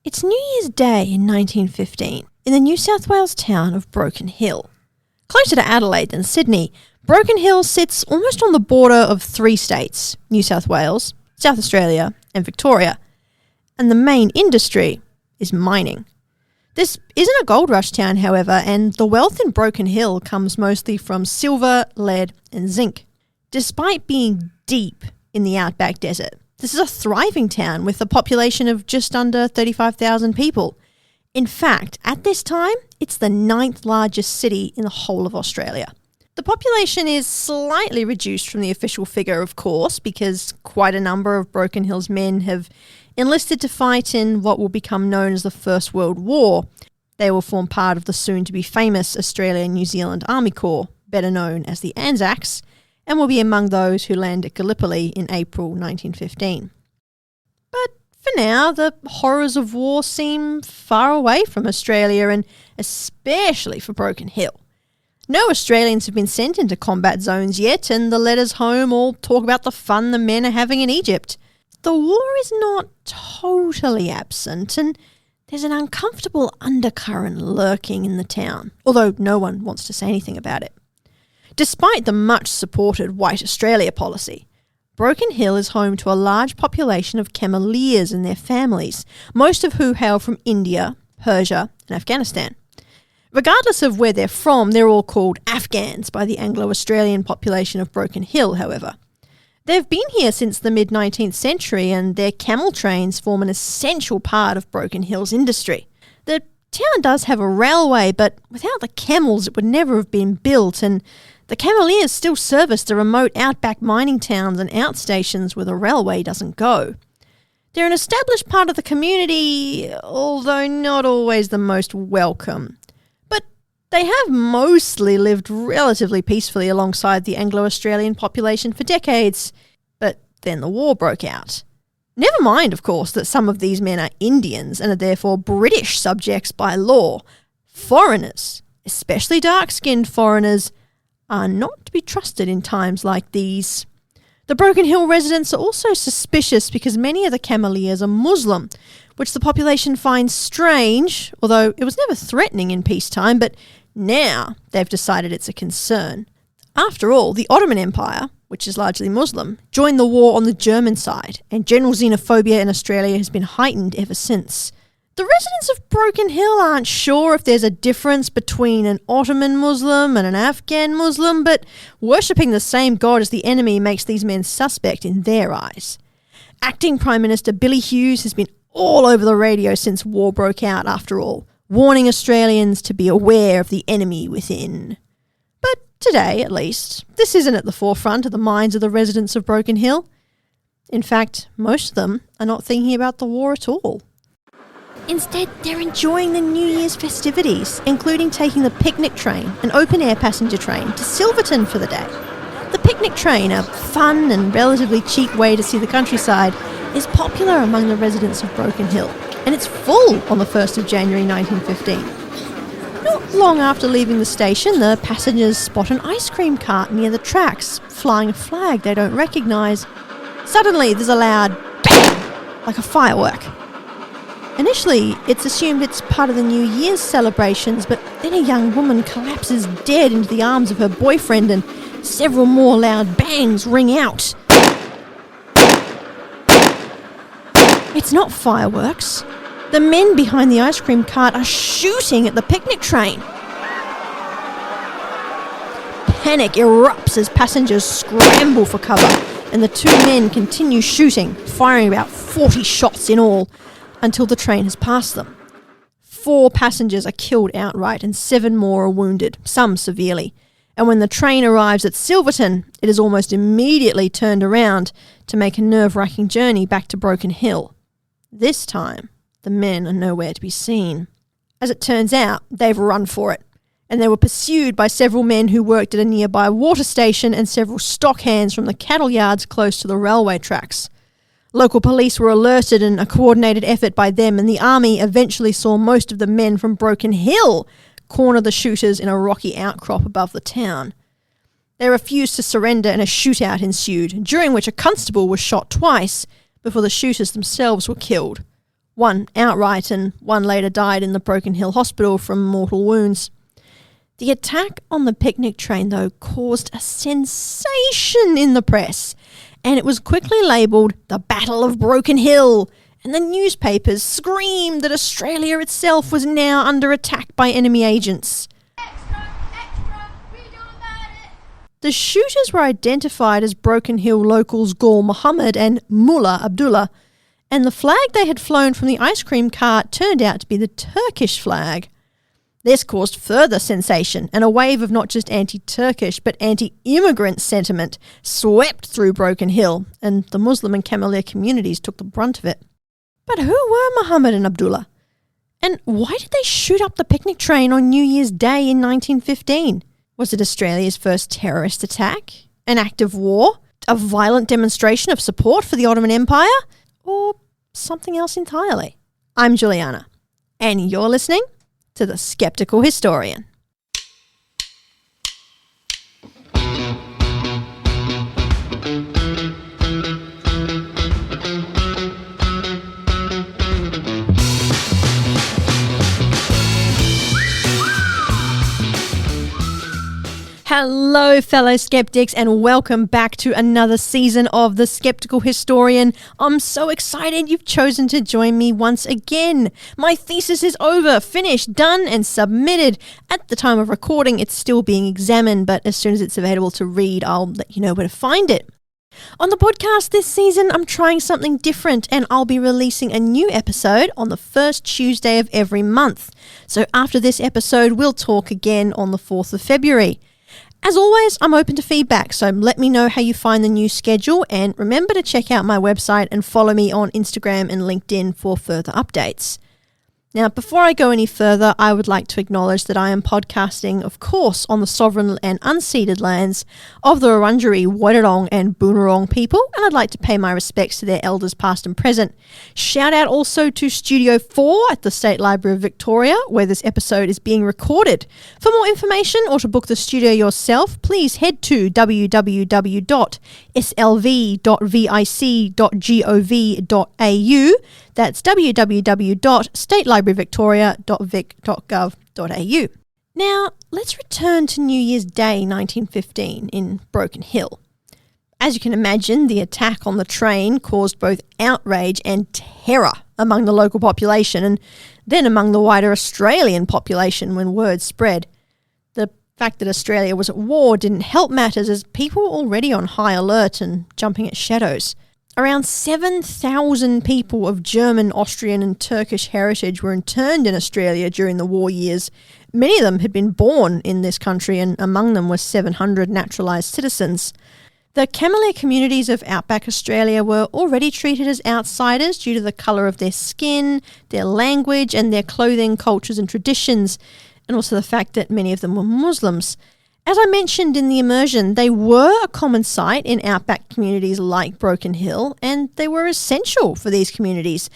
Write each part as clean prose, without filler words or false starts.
It's New Year's Day in 1915 in the New South Wales town of Broken Hill. Closer to Adelaide than Sydney, Broken Hill sits almost on the border of three states, New South Wales, South Australia and Victoria. And the main industry is mining. This isn't a gold rush town, however, and the wealth in Broken Hill comes mostly from silver, lead and zinc. Despite being deep in the outback desert, this is a thriving town with a population of just under 35,000 people. In fact, at this time, it's the 9th largest city in the whole of Australia. The population is slightly reduced from the official figure, of course, because quite a number of Broken Hill's men have enlisted to fight in what will become known as the First World War. They will form part of the soon-to-be famous Australia-New Zealand Army Corps, better known as the Anzacs, and will be among those who land at Gallipoli in April 1915. But for now, the horrors of war seem far away from Australia, and especially for Broken Hill. No Australians have been sent into combat zones yet, and the letters home all talk about the fun the men are having in Egypt. The war is not totally absent, and there's an uncomfortable undercurrent lurking in the town, although no one wants to say anything about it. Despite the much-supported White Australia policy, Broken Hill is home to a large population of cameleers and their families, most of who hail from India, Persia and Afghanistan. Regardless of where they're from, they're all called Afghans by the Anglo-Australian population of Broken Hill, however. They've been here since the mid-19th century, and their camel trains form an essential part of Broken Hill's industry. The town does have a railway, but without the camels it would never have been built, and the cameleers still service the remote outback mining towns and outstations where the railway doesn't go. They're an established part of the community, although not always the most welcome. But they have mostly lived relatively peacefully alongside the Anglo-Australian population for decades, but then the war broke out. Never mind, of course, that some of these men are Indians and are therefore British subjects by law. Foreigners, especially dark-skinned foreigners, are not to be trusted in times like these. The Broken Hill residents are also suspicious because many of the cameleers are Muslim, which the population finds strange, although it was never threatening in peacetime, but now they've decided it's a concern. After all, the Ottoman Empire, which is largely Muslim, joined the war on the German side, and general xenophobia in Australia has been heightened ever since. The residents of Broken Hill aren't sure if there's a difference between an Ottoman Muslim and an Afghan Muslim, but worshipping the same god as the enemy makes these men suspect in their eyes. Acting Prime Minister Billy Hughes has been all over the radio since war broke out, after all, warning Australians to be aware of the enemy within. But today, at least, this isn't at the forefront of the minds of the residents of Broken Hill. In fact, most of them are not thinking about the war at all. Instead, they're enjoying the New Year's festivities, including taking the picnic train, an open-air passenger train, to Silverton for the day. The picnic train, a fun and relatively cheap way to see the countryside, is popular among the residents of Broken Hill, and it's full on the 1st of January 1915. Not long after leaving the station, the passengers spot an ice cream cart near the tracks, flying a flag they don't recognise. Suddenly, there's a loud bang, like a firework. Initially, it's assumed it's part of the New Year's celebrations, but then a young woman collapses dead into the arms of her boyfriend and several more loud bangs ring out. It's not fireworks. The men behind the ice cream cart are shooting at the picnic train. Panic erupts as passengers scramble for cover, and the two men continue shooting, firing about 40 shots in all, until the train has passed them. 4 passengers are killed outright and 7 more are wounded, some severely. And when the train arrives at Silverton, it is almost immediately turned around to make a nerve-wracking journey back to Broken Hill. This time, the men are nowhere to be seen. As it turns out, they've run for it, and they were pursued by several men who worked at a nearby water station and several stock hands from the cattle yards close to the railway tracks. Local police were alerted, and a coordinated effort by them and the army eventually saw most of the men from Broken Hill corner the shooters in a rocky outcrop above the town. They refused to surrender and a shootout ensued, during which a constable was shot twice before the shooters themselves were killed. One outright and one later died in the Broken Hill Hospital from mortal wounds. The attack on the picnic train, though, caused a sensation in the press, and it was quickly labelled the Battle of Broken Hill, and the newspapers screamed that Australia itself was now under attack by enemy agents. Extra, we do about it. The shooters were identified as Broken Hill locals Gool Mohamed and Mullah Abdullah, and the flag they had flown from the ice cream cart turned out to be the Turkish flag. This caused further sensation, and a wave of not just anti-Turkish but anti-immigrant sentiment swept through Broken Hill, and the Muslim and cameleer communities took the brunt of it. But who were Mohammed and Abdullah? And why did they shoot up the picnic train on New Year's Day in 1915? Was it Australia's first terrorist attack? An act of war? A violent demonstration of support for the Ottoman Empire? Or something else entirely? I'm Juliana, and you're listening to The Skeptical Historian. Hello, fellow skeptics, and welcome back to another season of The Skeptical Historian. I'm so excited you've chosen to join me once again. My thesis is over, finished, done, and submitted. At the time of recording, it's still being examined, but as soon as it's available to read, I'll let you know where to find it. On the podcast this season, I'm trying something different, and I'll be releasing a new episode on the first Tuesday of every month. So after this episode, we'll talk again on the 4th of February. As always, I'm open to feedback, so let me know how you find the new schedule, and remember to check out my website and follow me on Instagram and LinkedIn for further updates. Now, before I go any further, I would like to acknowledge that I am podcasting, of course, on the sovereign and unceded lands of the Wurundjeri, Wadawurrung and Boonwurrung people, and I'd like to pay my respects to their elders past and present. Shout out also to Studio 4 at the State Library of Victoria, where this episode is being recorded. For more information or to book the studio yourself, please head to www.slv.vic.gov.au. That's www.satelibraryvictoria.vic.gov.au. Now, let's return to New Year's Day 1915 in Broken Hill. As you can imagine, the attack on the train caused both outrage and terror among the local population, and then among the wider Australian population when word spread. The fact that Australia was at war didn't help matters, as people were already on high alert and jumping at shadows. Around 7,000 people of German, Austrian and Turkish heritage were interned in Australia during the war years. Many of them had been born in this country, and among them were 700 naturalised citizens. The cameleer communities of outback Australia were already treated as outsiders due to the colour of their skin, their language and their clothing, cultures and traditions, and also the fact that many of them were Muslims. As I mentioned in the immersion, they were a common sight in outback communities like Broken Hill, and they were essential for these communities,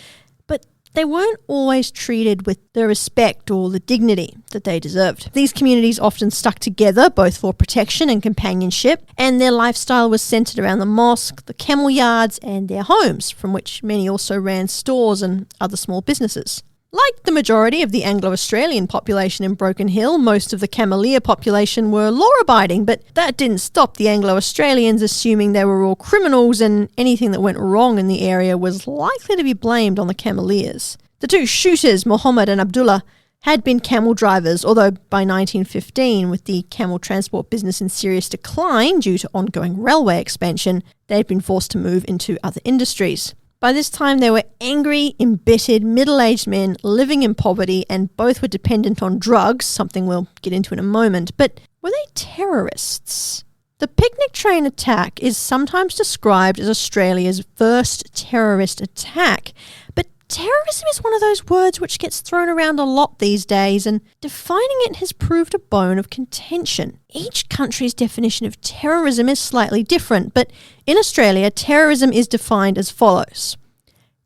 but they weren't always treated with the respect or the dignity that they deserved. These communities often stuck together both for protection and companionship, and their lifestyle was centred around the mosque, the camel yards and their homes, from which many also ran stores and other small businesses. Like the majority of the Anglo-Australian population in Broken Hill, most of the cameleer population were law-abiding, but that didn't stop the Anglo-Australians assuming they were all criminals, and anything that went wrong in the area was likely to be blamed on the cameleers. The two shooters, Mohammed and Abdullah, had been camel drivers, although by 1915, with the camel transport business in serious decline due to ongoing railway expansion, they had been forced to move into other industries. By this time, they were angry, embittered, middle-aged men living in poverty, and both were dependent on drugs, something we'll get into in a moment. But were they terrorists? The picnic train attack is sometimes described as Australia's first terrorist attack, but terrorism is one of those words which gets thrown around a lot these days, and defining it has proved a bone of contention. Each country's definition of terrorism is slightly different, but in Australia, terrorism is defined as follows.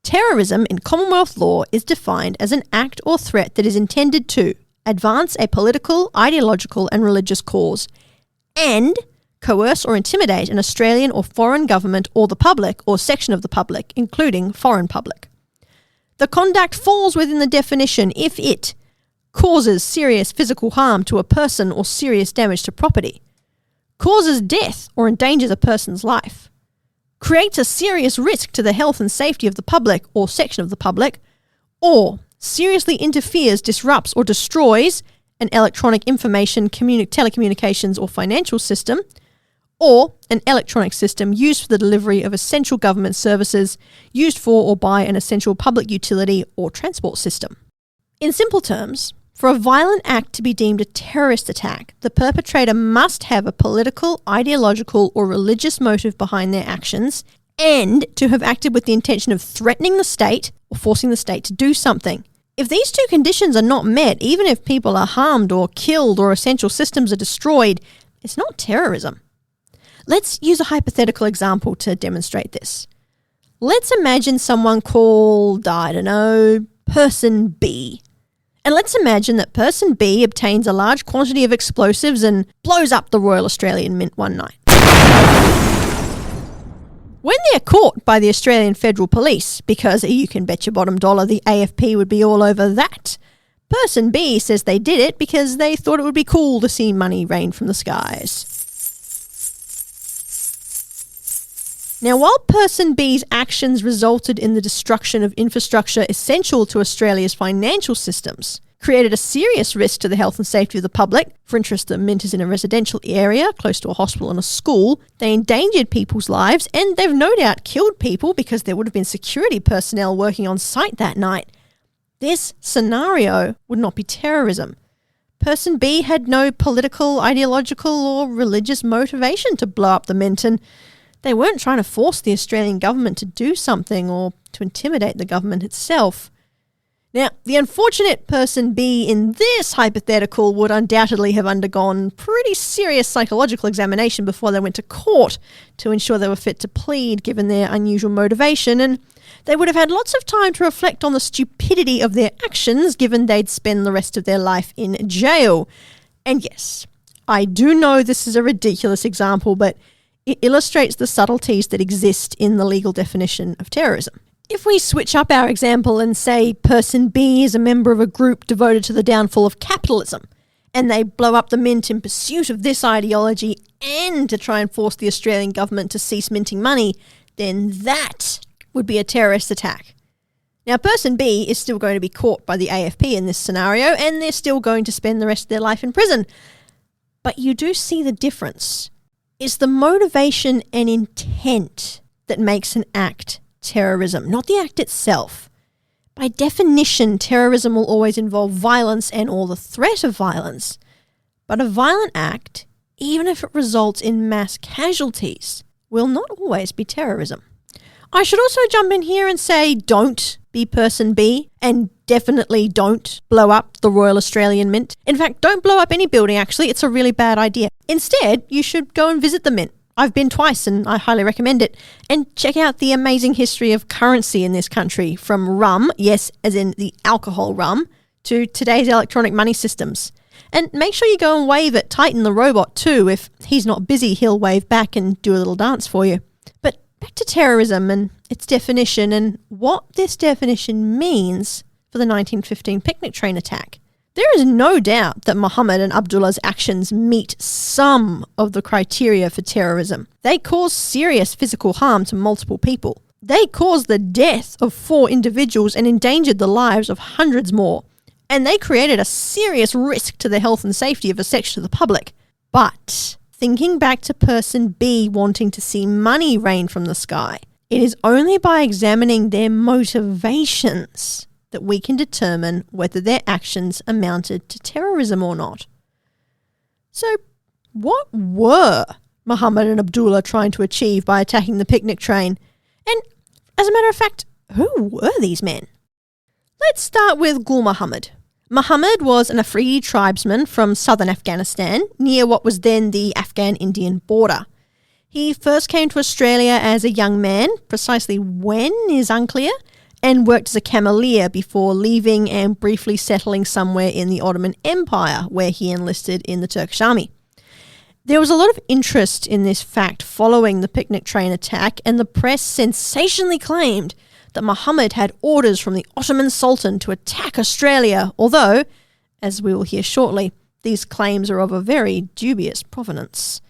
Terrorism in Commonwealth law is defined as an act or threat that is intended to advance a political, ideological and religious cause, and coerce or intimidate an Australian or foreign government or the public or section of the public, including foreign public. The conduct falls within the definition if it causes serious physical harm to a person or serious damage to property, causes death or endangers a person's life, creates a serious risk to the health and safety of the public or section of the public, or seriously interferes, disrupts or destroys an electronic information, telecommunications or financial system, or an electronic system used for the delivery of essential government services used for or by an essential public utility or transport system. In simple terms, for a violent act to be deemed a terrorist attack, the perpetrator must have a political, ideological or religious motive behind their actions and to have acted with the intention of threatening the state or forcing the state to do something. If these two conditions are not met, even if people are harmed or killed or essential systems are destroyed, it's not terrorism. Let's use a hypothetical example to demonstrate this. Let's imagine someone called, Person B. And let's imagine that Person B obtains a large quantity of explosives and blows up the Royal Australian Mint one night. When they're caught by the Australian Federal Police, because you can bet your bottom dollar the AFP would be all over that, Person B says they did it because they thought it would be cool to see money rain from the skies. Now, while Person B's actions resulted in the destruction of infrastructure essential to Australia's financial systems, created a serious risk to the health and safety of the public, for interest the Mint is in a residential area close to a hospital and a school, they endangered people's lives and they've no doubt killed people because there would have been security personnel working on site that night. This scenario would not be terrorism. Person B had no political, ideological or religious motivation to blow up the Mint, and they weren't trying to force the Australian government to do something or to intimidate the government itself. Now, the unfortunate Person B in this hypothetical would undoubtedly have undergone pretty serious psychological examination before they went to court to ensure they were fit to plead given their unusual motivation, and they would have had lots of time to reflect on the stupidity of their actions given they'd spend the rest of their life in jail. And yes, I do know this is a ridiculous example, but it illustrates the subtleties that exist in the legal definition of terrorism. If we switch up our example and say Person B is a member of a group devoted to the downfall of capitalism, and they blow up the Mint in pursuit of this ideology and to try and force the Australian government to cease minting money, then that would be a terrorist attack. Now, Person B is still going to be caught by the AFP in this scenario, and they're still going to spend the rest of their life in prison. But you do see the difference. It's the motivation and intent that makes an act terrorism, not the act itself. By definition, terrorism will always involve violence and or the threat of violence. But a violent act, even if it results in mass casualties, will not always be terrorism. I should also jump in here and say don't be Person B, and definitely don't blow up the Royal Australian Mint. In fact, don't blow up any building actually, it's a really bad idea. Instead, you should go and visit the Mint. I've been twice and I highly recommend it. And check out the amazing history of currency in this country, from rum, yes, as in the alcohol rum, to today's electronic money systems. And make sure you go and wave at Titan the robot too. If he's not busy, he'll wave back and do a little dance for you. But back to terrorism and its definition and what this definition means for the 1915 picnic train attack. There is no doubt that Mohammed and Abdullah's actions meet some of the criteria for terrorism. They caused serious physical harm to multiple people. They caused the death of 4 individuals and endangered the lives of hundreds more. And they created a serious risk to the health and safety of a section of the public. But thinking back to Person B wanting to see money rain from the sky, it is only by examining their motivations that we can determine whether their actions amounted to terrorism or not. So, what were Mohammed and Abdullah trying to achieve by attacking the picnic train? And, as a matter of fact, who were these men? Let's start with Gool Mohamed. Mohammed was an Afridi tribesman from southern Afghanistan, near what was then the Afghan-Indian border. He first came to Australia as a young man, precisely when is unclear, and worked as a cameleer before leaving and briefly settling somewhere in the Ottoman Empire, where he enlisted in the Turkish army. There was a lot of interest in this fact following the picnic train attack, and the press sensationally claimed that Muhammad had orders from the Ottoman Sultan to attack Australia, although, as we will hear shortly, these claims are of a very dubious provenance.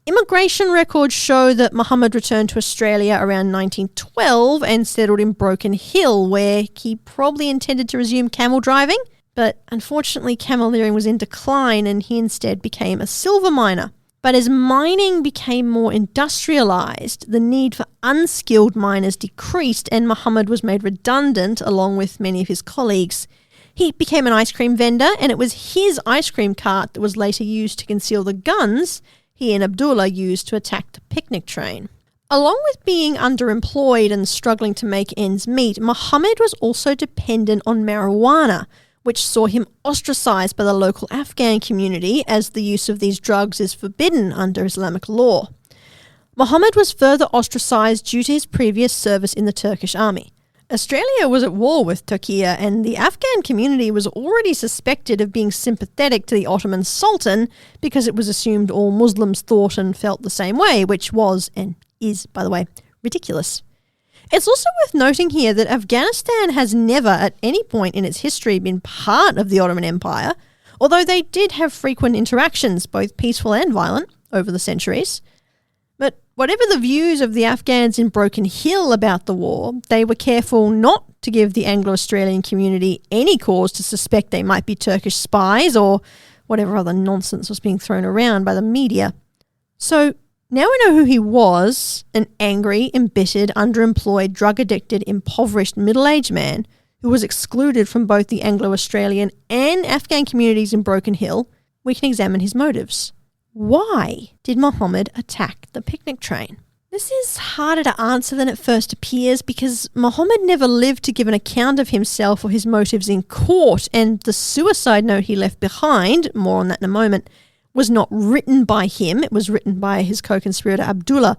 Immigration records show that Muhammad returned to Australia around 1912 and settled in Broken Hill, where he probably intended to resume camel driving, but unfortunately cameleering was in decline and he instead became a silver miner. But as mining became more industrialised, the need for unskilled miners decreased and Muhammad was made redundant along with many of his colleagues. He became an ice cream vendor, and it was his ice cream cart that was later used to conceal the guns he and Abdullah used to attack the picnic train. Along with being underemployed and struggling to make ends meet, Muhammad was also dependent on marijuana, which saw him ostracised by the local Afghan community as the use of these drugs is forbidden under Islamic law. Muhammad was further ostracised due to his previous service in the Turkish army. Australia was at war with Turkey, and the Afghan community was already suspected of being sympathetic to the Ottoman Sultan because it was assumed all Muslims thought and felt the same way, which was, and is, by the way, ridiculous. It's also worth noting here that Afghanistan has never at any point in its history been part of the Ottoman Empire, although they did have frequent interactions, both peaceful and violent, over the centuries. But whatever the views of the Afghans in Broken Hill about the war, they were careful not to give the Anglo-Australian community any cause to suspect they might be Turkish spies or whatever other nonsense was being thrown around by the media. So now we know who he was, an angry, embittered, underemployed, drug-addicted, impoverished middle-aged man who was excluded from both the Anglo-Australian and Afghan communities in Broken Hill. We can examine his motives. Why did Muhammad attack the picnic train? This is harder to answer than it first appears because Muhammad never lived to give an account of himself or his motives in court, and the suicide note he left behind, more on that in a moment, was not written by him. It was written by his co-conspirator Abdullah.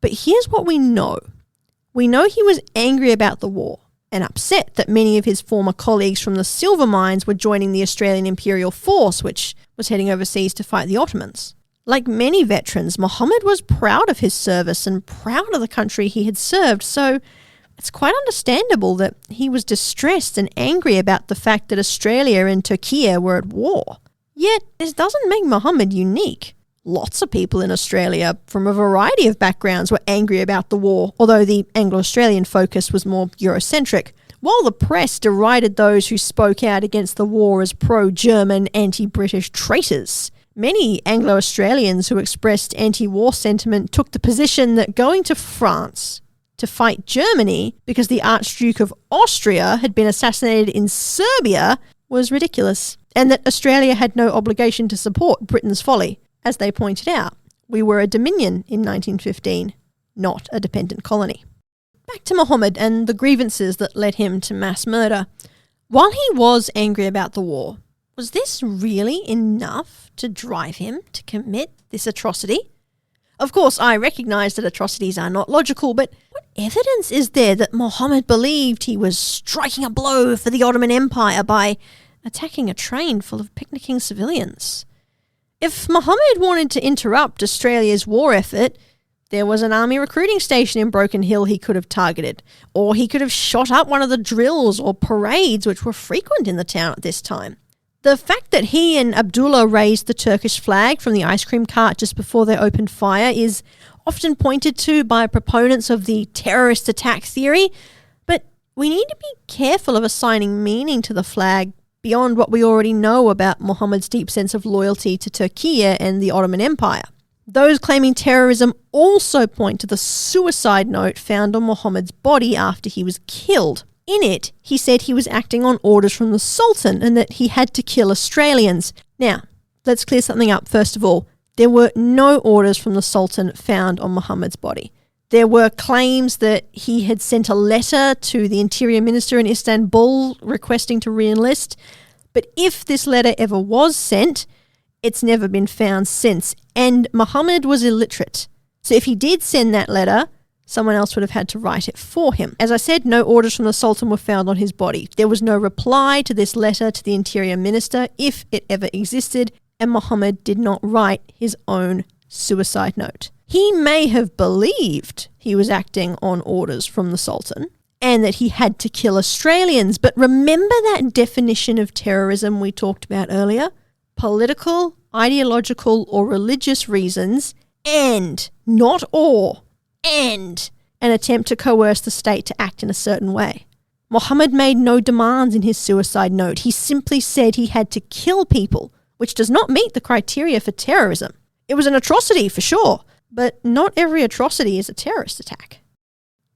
But here's what we know. We know he was angry about the war and upset that many of his former colleagues from the silver mines were joining the Australian Imperial Force, which was heading overseas to fight the Ottomans. Like many veterans, Muhammad was proud of his service and proud of the country he had served, so it's quite understandable that he was distressed and angry about the fact that Australia and Turkey were at war. Yet, this doesn't make Muhammad unique. Lots of people in Australia from a variety of backgrounds were angry about the war, although the Anglo-Australian focus was more Eurocentric. While the press derided those who spoke out against the war as pro-German, anti-British traitors, many Anglo-Australians who expressed anti-war sentiment took the position that going to France to fight Germany because the Archduke of Austria had been assassinated in Serbia was ridiculous, and that Australia had no obligation to support Britain's folly. As they pointed out, we were a dominion in 1915, not a dependent colony. Back to Muhammad and the grievances that led him to mass murder. While he was angry about the war, was this really enough to drive him to commit this atrocity? Of course, I recognise that atrocities are not logical, but what evidence is there that Muhammad believed he was striking a blow for the Ottoman Empire by attacking a train full of picnicking civilians? If Muhammad wanted to interrupt Australia's war effort, there was an army recruiting station in Broken Hill he could have targeted, or he could have shot up one of the drills or parades which were frequent in the town at this time. The fact that he and Abdullah raised the Turkish flag from the ice cream cart just before they opened fire is often pointed to by proponents of the terrorist attack theory, but we need to be careful of assigning meaning to the flag beyond what we already know about Muhammad's deep sense of loyalty to Turkey and the Ottoman Empire. Those claiming terrorism also point to the suicide note found on Muhammad's body after he was killed. In it, he said he was acting on orders from the Sultan and that he had to kill Australians. Now, let's clear something up first of all. There were no orders from the Sultan found on Muhammad's body. There were claims that he had sent a letter to the Interior Minister in Istanbul requesting to re-enlist, but if this letter ever was sent, it's never been found since, and Muhammad was illiterate. So if he did send that letter, someone else would have had to write it for him. As I said, no orders from the Sultan were found on his body. There was no reply to this letter to the Interior Minister, if it ever existed, and Muhammad did not write his own suicide note. He may have believed he was acting on orders from the Sultan, and that he had to kill Australians. But remember that definition of terrorism we talked about earlier? Political, ideological, or religious reasons, and, not or, and an attempt to coerce the state to act in a certain way. Mohammed made no demands in his suicide note. He simply said he had to kill people, which does not meet the criteria for terrorism. It was an atrocity for sure, but not every atrocity is a terrorist attack.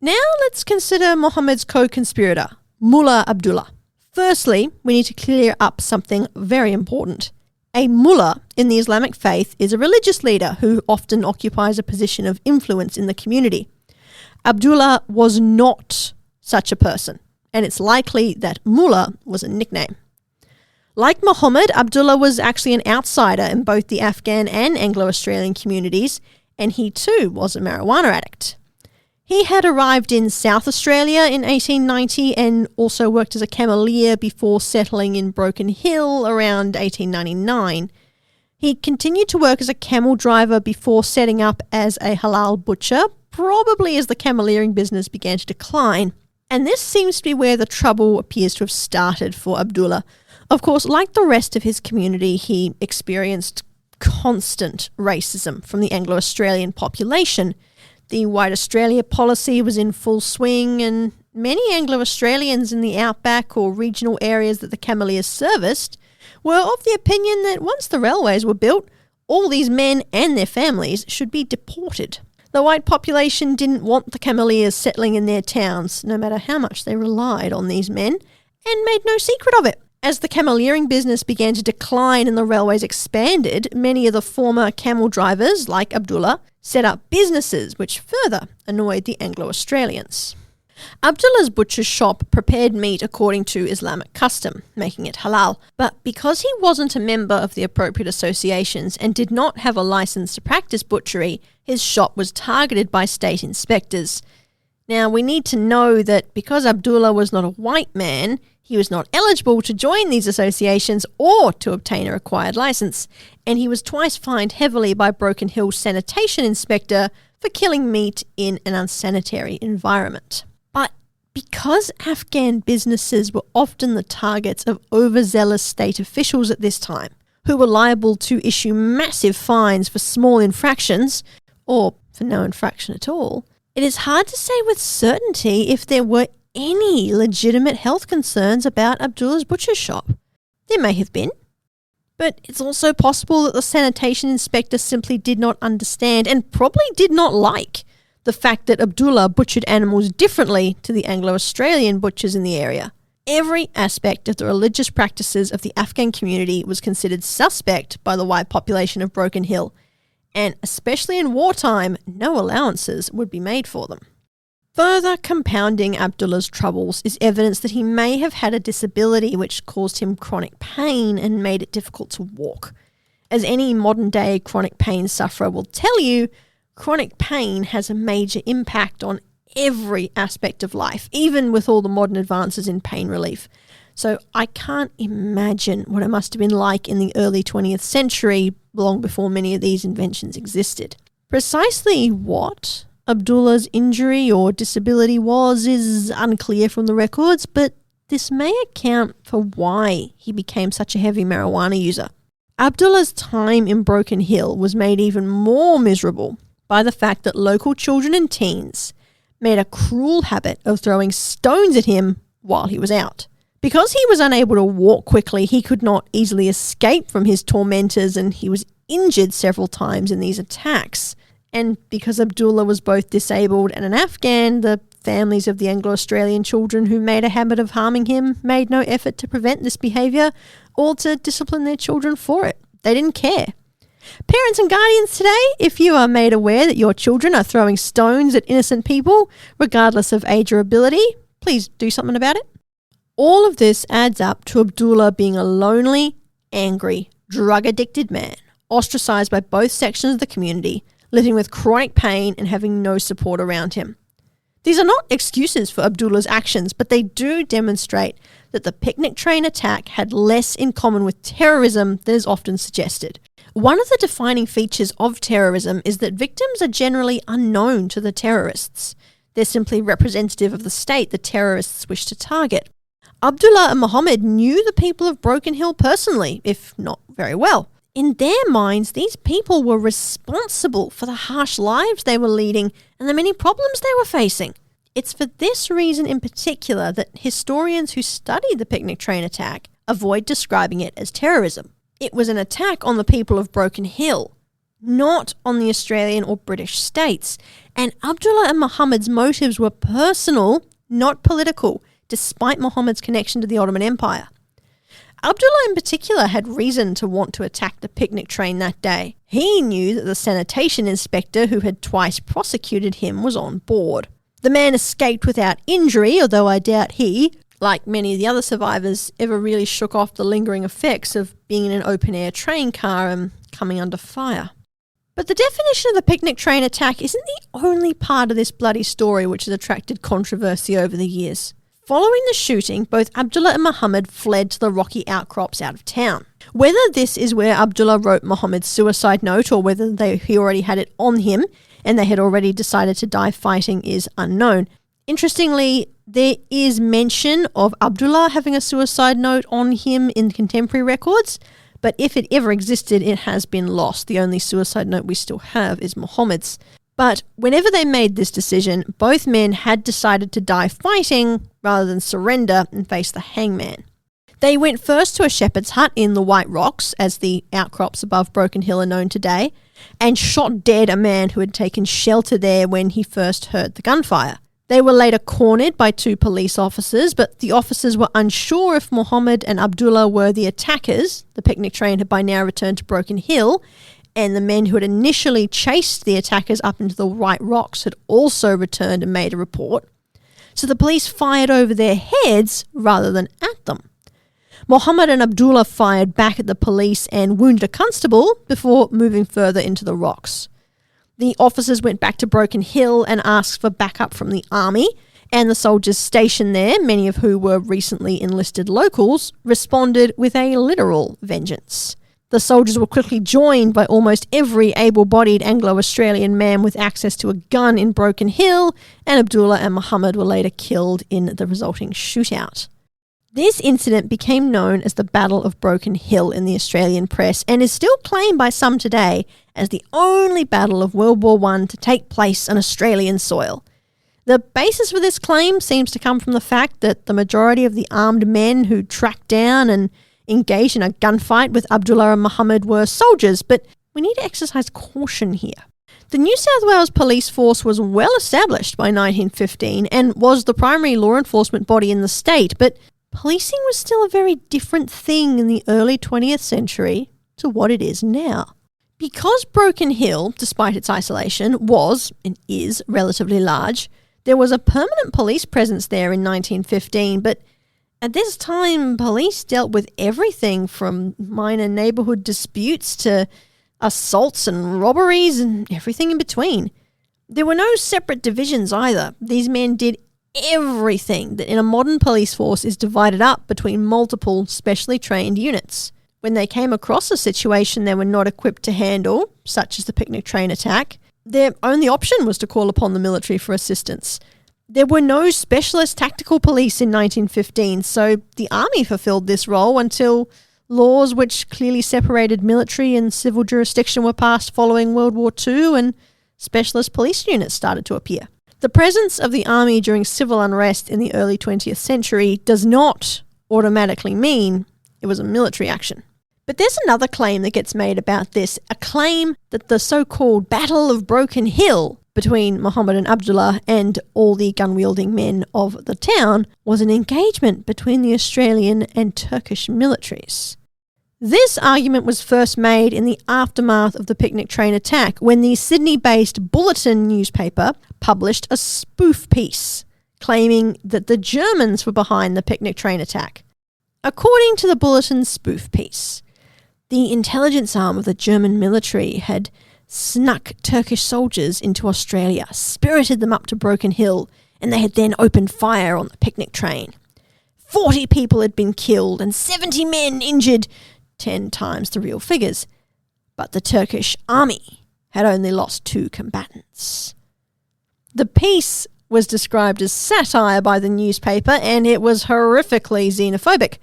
Now let's consider Mohammed's co-conspirator, Mullah Abdullah. Firstly, we need to clear up something very important. A mullah in the Islamic faith is a religious leader who often occupies a position of influence in the community. Abdullah was not such a person, and it's likely that Mullah was a nickname. Like Mohammed, Abdullah was actually an outsider in both the Afghan and Anglo-Australian communities, and he too was a marijuana addict. He had arrived in South Australia in 1890 and also worked as a cameleer before settling in Broken Hill around 1899. He continued to work as a camel driver before setting up as a halal butcher, probably as the cameleering business began to decline. And this seems to be where the trouble appears to have started for Abdullah. Of course, like the rest of his community, he experienced constant racism from the Anglo-Australian population. The White Australia policy was in full swing, and many Anglo-Australians in the outback or regional areas that the cameleers serviced were of the opinion that once the railways were built, all these men and their families should be deported. The white population didn't want the cameleers settling in their towns, no matter how much they relied on these men, and made no secret of it. As the cameleering business began to decline and the railways expanded, many of the former camel drivers, like Abdullah, set up businesses which further annoyed the Anglo-Australians. Abdullah's butcher shop prepared meat according to Islamic custom, making it halal, but because he wasn't a member of the appropriate associations and did not have a license to practice butchery, his shop was targeted by state inspectors. Now, we need to know that because Abdullah was not a white man, he was not eligible to join these associations or to obtain a required license, and he was twice fined heavily by Broken Hill's sanitation inspector for killing meat in an unsanitary environment. But because Afghan businesses were often the targets of overzealous state officials at this time, who were liable to issue massive fines for small infractions, or for no infraction at all, it is hard to say with certainty if there were any legitimate health concerns about Abdullah's butcher shop. There may have been, but it's also possible that the sanitation inspector simply did not understand and probably did not like the fact that Abdullah butchered animals differently to the Anglo-Australian butchers in the area. Every aspect of the religious practices of the Afghan community was considered suspect by the white population of Broken Hill, and especially in wartime, no allowances would be made for them. Further compounding Abdullah's troubles is evidence that he may have had a disability which caused him chronic pain and made it difficult to walk. As any modern-day chronic pain sufferer will tell you, chronic pain has a major impact on every aspect of life, even with all the modern advances in pain relief. So I can't imagine what it must have been like in the early 20th century, long before many of these inventions existed. Precisely what Abdullah's injury or disability was is unclear from the records, but this may account for why he became such a heavy marijuana user. Abdullah's time in Broken Hill was made even more miserable by the fact that local children and teens made a cruel habit of throwing stones at him while he was out. Because he was unable to walk quickly, he could not easily escape from his tormentors, and he was injured several times in these attacks. And because Abdullah was both disabled and an Afghan, the families of the Anglo-Australian children who made a habit of harming him made no effort to prevent this behaviour or to discipline their children for it. They didn't care. Parents and guardians today, if you are made aware that your children are throwing stones at innocent people, regardless of age or ability, please do something about it. All of this adds up to Abdullah being a lonely, angry, drug-addicted man, ostracised by both sections of the community, living with chronic pain and having no support around him. These are not excuses for Abdullah's actions, but they do demonstrate that the picnic train attack had less in common with terrorism than is often suggested. One of the defining features of terrorism is that victims are generally unknown to the terrorists. They're simply representative of the state the terrorists wish to target. Abdullah and Mohammed knew the people of Broken Hill personally, if not very well. In their minds, these people were responsible for the harsh lives they were leading and the many problems they were facing. It's for this reason in particular that historians who study the picnic train attack avoid describing it as terrorism. It was an attack on the people of Broken Hill, not on the Australian or British states. And Abdullah and Mohammed's motives were personal, not political, despite Mohammed's connection to the Ottoman Empire. Abdullah in particular had reason to want to attack the picnic train that day. He knew that the sanitation inspector who had twice prosecuted him was on board. The man escaped without injury, although I doubt he, like many of the other survivors, ever really shook off the lingering effects of being in an open-air train car and coming under fire. But the definition of the picnic train attack isn't the only part of this bloody story which has attracted controversy over the years. Following the shooting, both Abdullah and Mohammed fled to the rocky outcrops out of town. Whether this is where Abdullah wrote Mohammed's suicide note or whether he already had it on him and they had already decided to die fighting is unknown. Interestingly, there is mention of Abdullah having a suicide note on him in contemporary records, but if it ever existed, it has been lost. The only suicide note we still have is Mohammed's. But whenever they made this decision, both men had decided to die fighting rather than surrender and face the hangman. They went first to a shepherd's hut in the White Rocks, as the outcrops above Broken Hill are known today, and shot dead a man who had taken shelter there when he first heard the gunfire. They were later cornered by 2 police officers, but the officers were unsure if Mohammed and Abdullah were the attackers. The picnic train had by now returned to Broken Hill, and the men who had initially chased the attackers up into the White Rocks had also returned and made a report. So the police fired over their heads rather than at them. Mohammed and Abdullah fired back at the police and wounded a constable before moving further into the rocks. The officers went back to Broken Hill and asked for backup from the army, and the soldiers stationed there, many of who were recently enlisted locals, responded with a literal vengeance. The soldiers were quickly joined by almost every able-bodied Anglo-Australian man with access to a gun in Broken Hill, and Abdullah and Mohammed were later killed in the resulting shootout. This incident became known as the Battle of Broken Hill in the Australian press and is still claimed by some today as the only battle of World War I to take place on Australian soil. The basis for this claim seems to come from the fact that the majority of the armed men who tracked down and engaged in a gunfight with Abdullah and Mohammed were soldiers, but we need to exercise caution here. The New South Wales Police Force was well established by 1915 and was the primary law enforcement body in the state, but policing was still a very different thing in the early 20th century to what it is now. Because Broken Hill, despite its isolation, was and is relatively large, there was a permanent police presence there in 1915, but at this time, police dealt with everything from minor neighbourhood disputes to assaults and robberies and everything in between. There were no separate divisions either. These men did everything that in a modern police force is divided up between multiple specially trained units. When they came across a situation they were not equipped to handle, such as the picnic train attack, their only option was to call upon the military for assistance. There were no specialist tactical police in 1915, so the army fulfilled this role until laws which clearly separated military and civil jurisdiction were passed following World War II and specialist police units started to appear. The presence of the army during civil unrest in the early 20th century does not automatically mean it was a military action. But there's another claim that gets made about this, a claim that the so-called Battle of Broken Hill between Mohammed and Abdullah and all the gun-wielding men of the town was an engagement between the Australian and Turkish militaries. This argument was first made in the aftermath of the picnic train attack when the Sydney-based Bulletin newspaper published a spoof piece claiming that the Germans were behind the picnic train attack. According to the Bulletin's spoof piece, the intelligence arm of the German military had snuck Turkish soldiers into Australia, spirited them up to Broken Hill, and they had then opened fire on the picnic train. 40 people had been killed and 70 men injured, 10 times the real figures. But the Turkish army had only lost 2 combatants. The piece was described as satire by the newspaper, and it was horrifically xenophobic.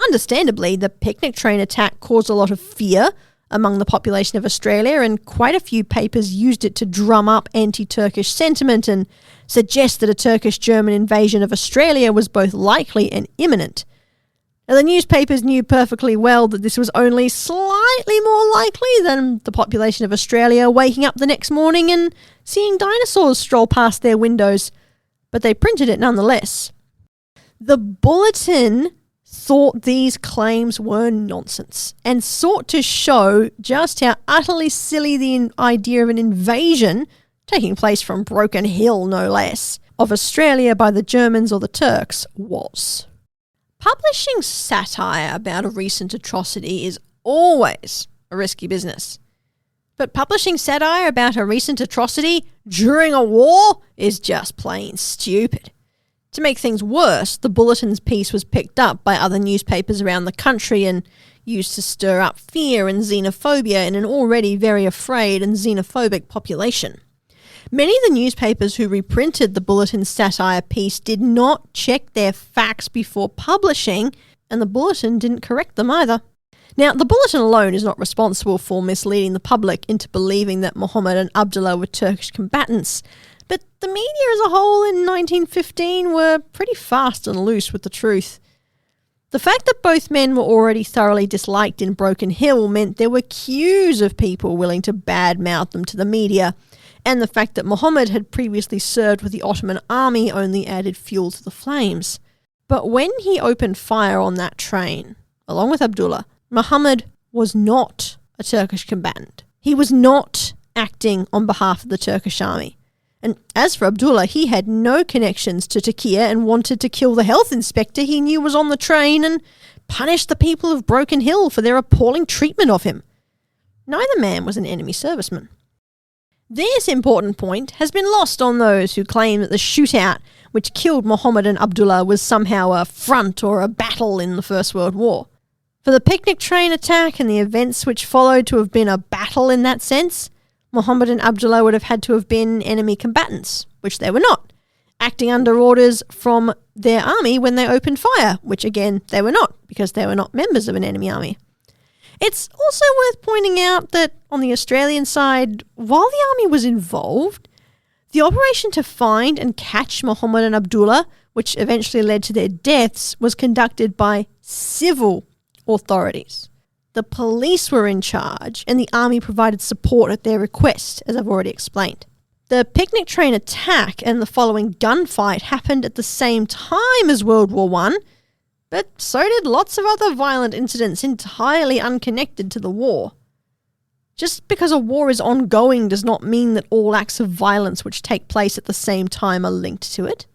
Understandably, the picnic train attack caused a lot of fear among the population of Australia, and quite a few papers used it to drum up anti-Turkish sentiment and suggest that a Turkish-German invasion of Australia was both likely and imminent. Now, the newspapers knew perfectly well that this was only slightly more likely than the population of Australia waking up the next morning and seeing dinosaurs stroll past their windows, but they printed it nonetheless. The Bulletin thought these claims were nonsense and sought to show just how utterly silly the idea of an invasion, taking place from Broken Hill no less, of Australia by the Germans or the Turks was. Publishing satire about a recent atrocity is always a risky business. But publishing satire about a recent atrocity during a war is just plain stupid. To make things worse, the Bulletin's piece was picked up by other newspapers around the country and used to stir up fear and xenophobia in an already very afraid and xenophobic population. Many of the newspapers who reprinted the Bulletin's satire piece did not check their facts before publishing, and the Bulletin didn't correct them either. Now, the Bulletin alone is not responsible for misleading the public into believing that Mohammed and Abdullah were Turkish combatants, but the media as a whole in 1915 were pretty fast and loose with the truth. The fact that both men were already thoroughly disliked in Broken Hill meant there were queues of people willing to badmouth them to the media, and the fact that Mohammed had previously served with the Ottoman army only added fuel to the flames. But when he opened fire on that train, along with Abdullah, Mohammed was not a Turkish combatant. He was not acting on behalf of the Turkish army. And as for Abdullah, he had no connections to Turkey and wanted to kill the health inspector he knew was on the train and punish the people of Broken Hill for their appalling treatment of him. Neither man was an enemy serviceman. This important point has been lost on those who claim that the shootout which killed Mohammed and Abdullah was somehow a front or a battle in the First World War. For the picnic train attack and the events which followed to have been a battle in that sense, Mohammed and Abdullah would have had to have been enemy combatants, which they were not, acting under orders from their army when they opened fire, which again they were not, because they were not members of an enemy army. It's also worth pointing out that on the Australian side, while the army was involved, the operation to find and catch Mohammed and Abdullah, which eventually led to their deaths, was conducted by civil authorities. The police were in charge and the army provided support at their request, as I've already explained. The picnic train attack and the following gunfight happened at the same time as World War I, but so did lots of other violent incidents entirely unconnected to the war. Just because a war is ongoing does not mean that all acts of violence which take place at the same time are linked to it.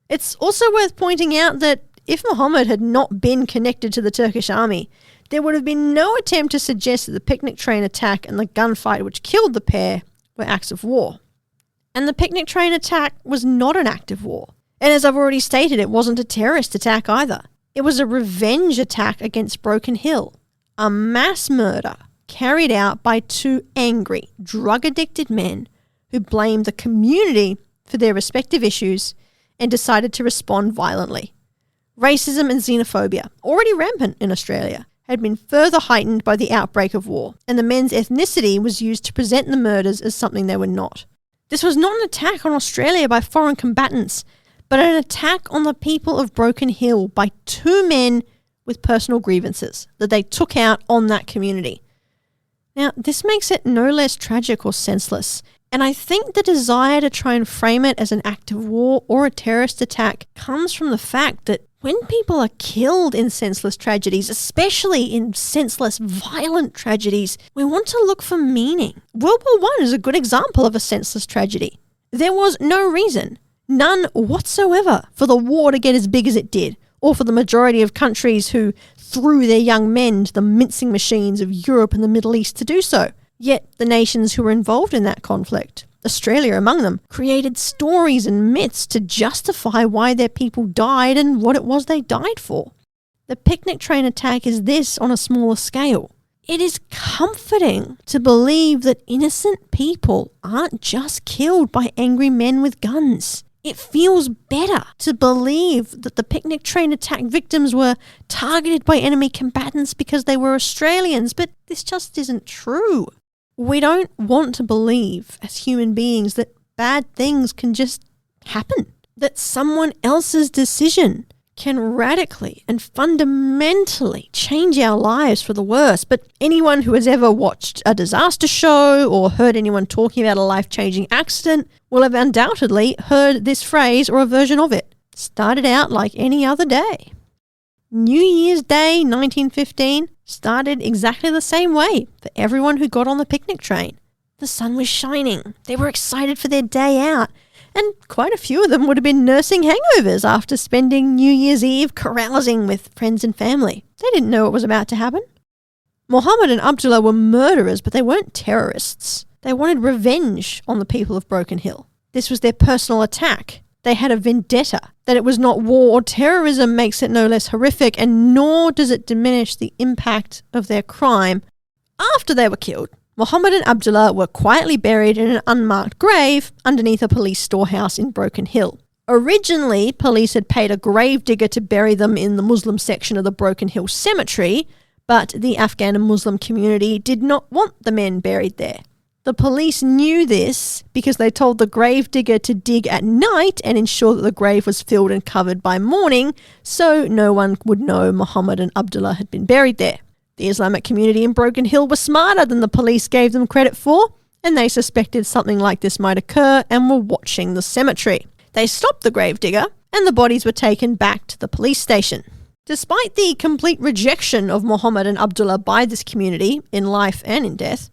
It's also worth pointing out that if Mohammed had not been connected to the Turkish army, there would have been no attempt to suggest that the picnic train attack and the gunfight which killed the pair were acts of war. And the picnic train attack was not an act of war. And as I've already stated, it wasn't a terrorist attack either. It was a revenge attack against Broken Hill, a mass murder carried out by two angry, drug-addicted men who blamed the community for their respective issues and decided to respond violently. Racism and xenophobia, already rampant in Australia, had been further heightened by the outbreak of war, and the men's ethnicity was used to present the murders as something they were not. This was not an attack on Australia by foreign combatants, but an attack on the people of Broken Hill by two men with personal grievances that they took out on that community. Now, this makes it no less tragic or senseless, and I think the desire to try and frame it as an act of war or a terrorist attack comes from the fact that when people are killed in senseless tragedies, especially in senseless, violent tragedies, we want to look for meaning. World War I is a good example of a senseless tragedy. There was no reason, none whatsoever, for the war to get as big as it did, or for the majority of countries who threw their young men to the mincing machines of Europe and the Middle East to do so. Yet the nations who were involved in that conflict, Australia among them, created stories and myths to justify why their people died and what it was they died for. The picnic train attack is this on a smaller scale. It is comforting to believe that innocent people aren't just killed by angry men with guns. It feels better to believe that the picnic train attack victims were targeted by enemy combatants because they were Australians, but this just isn't true. We don't want to believe as human beings that bad things can just happen, that someone else's decision can radically and fundamentally change our lives for the worse. But anyone who has ever watched a disaster show or heard anyone talking about a life-changing accident will have undoubtedly heard this phrase or a version of it. Started out like any other day. New Year's Day 1915 started exactly the same way for everyone who got on the picnic train. The sun was shining. They were excited for their day out. And quite a few of them would have been nursing hangovers after spending New Year's Eve carousing with friends and family. They didn't know what was about to happen. Mohamed and Abdullah were murderers, but they weren't terrorists. They wanted revenge on the people of Broken Hill. This was their personal attack. They had a vendetta. That it was not war or terrorism makes it no less horrific, and nor does it diminish the impact of their crime after they were killed. Mohamed and Abdullah were quietly buried in an unmarked grave underneath a police storehouse in Broken Hill. Originally, police had paid a gravedigger to bury them in the Muslim section of the Broken Hill cemetery, but the Afghan and Muslim community did not want the men buried there. The police knew this because they told the gravedigger to dig at night and ensure that the grave was filled and covered by morning, so no one would know Mohamed and Abdullah had been buried there. The Islamic community in Broken Hill were smarter than the police gave them credit for, and they suspected something like this might occur and were watching the cemetery. They stopped the gravedigger, and the bodies were taken back to the police station. Despite the complete rejection of Mohamed and Abdullah by this community, in life and in death,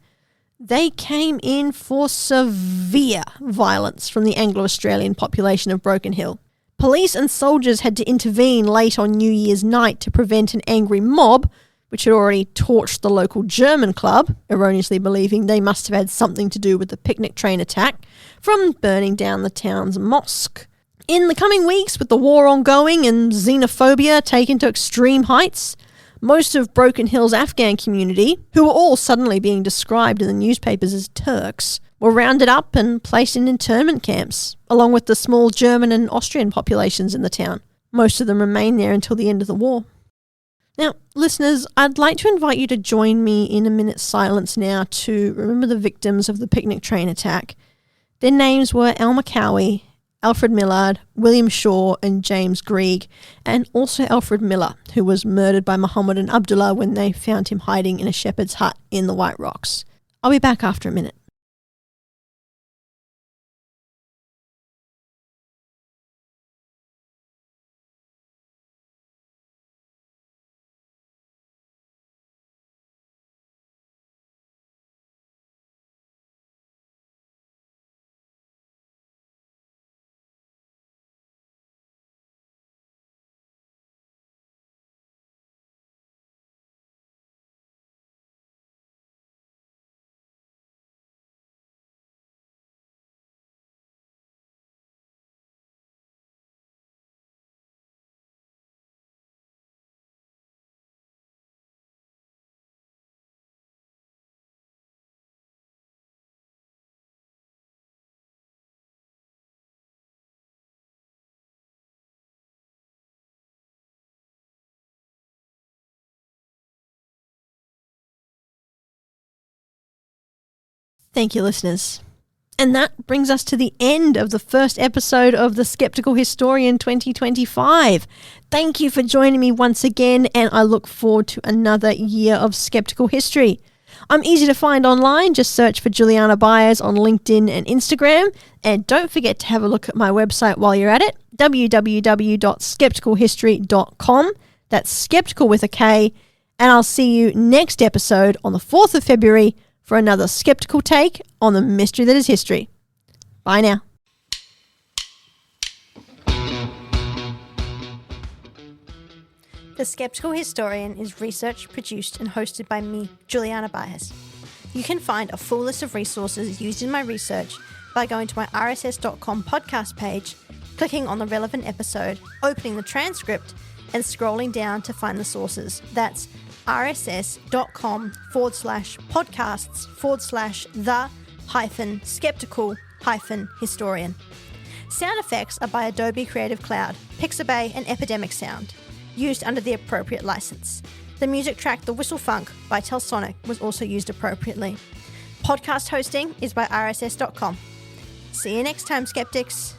they came in for severe violence from the Anglo-Australian population of Broken Hill. Police and soldiers had to intervene late on New Year's night to prevent an angry mob, which had already torched the local German club, erroneously believing they must have had something to do with the picnic train attack, from burning down the town's mosque. In the coming weeks, with the war ongoing and xenophobia taken to extreme heights, most of Broken Hill's Afghan community, who were all suddenly being described in the newspapers as Turks, were rounded up and placed in internment camps, along with the small German and Austrian populations in the town. Most of them remained there until the end of the war. Now, listeners, I'd like to invite you to join me in a minute's silence now to remember the victims of the picnic train attack. Their names were Elmer Cowie, Alfred Millard, William Shaw and James Grieg, and also Alfred Miller, who was murdered by Mohamed and Abdullah when they found him hiding in a shepherd's hut in the White Rocks. I'll be back after a minute. Thank you, listeners. And that brings us to the end of the first episode of The Skeptical Historian 2025. Thank you for joining me once again, and I look forward to another year of skeptical history. I'm easy to find online. Just search for Juliana Byers on LinkedIn and Instagram. And don't forget to have a look at my website while you're at it, www.skepticalhistory.com. That's skeptical with a K. And I'll see you next episode on the 4th of February for another skeptical take on the mystery that is history. Bye now. The Skeptical Historian is researched, produced and hosted by me, Juliana Byers. You can find a full list of resources used in my research by going to my rss.com podcast page, clicking on the relevant episode, opening the transcript and scrolling down to find the sources. That's rss.com/podcasts/the-skeptical-historian. Sound effects are by Adobe Creative Cloud, Pixabay and Epidemic Sound, used under the appropriate license. The music track The Whistle Funk by Telsonic was also used appropriately. Podcast hosting is by rss.com. See you next time, skeptics.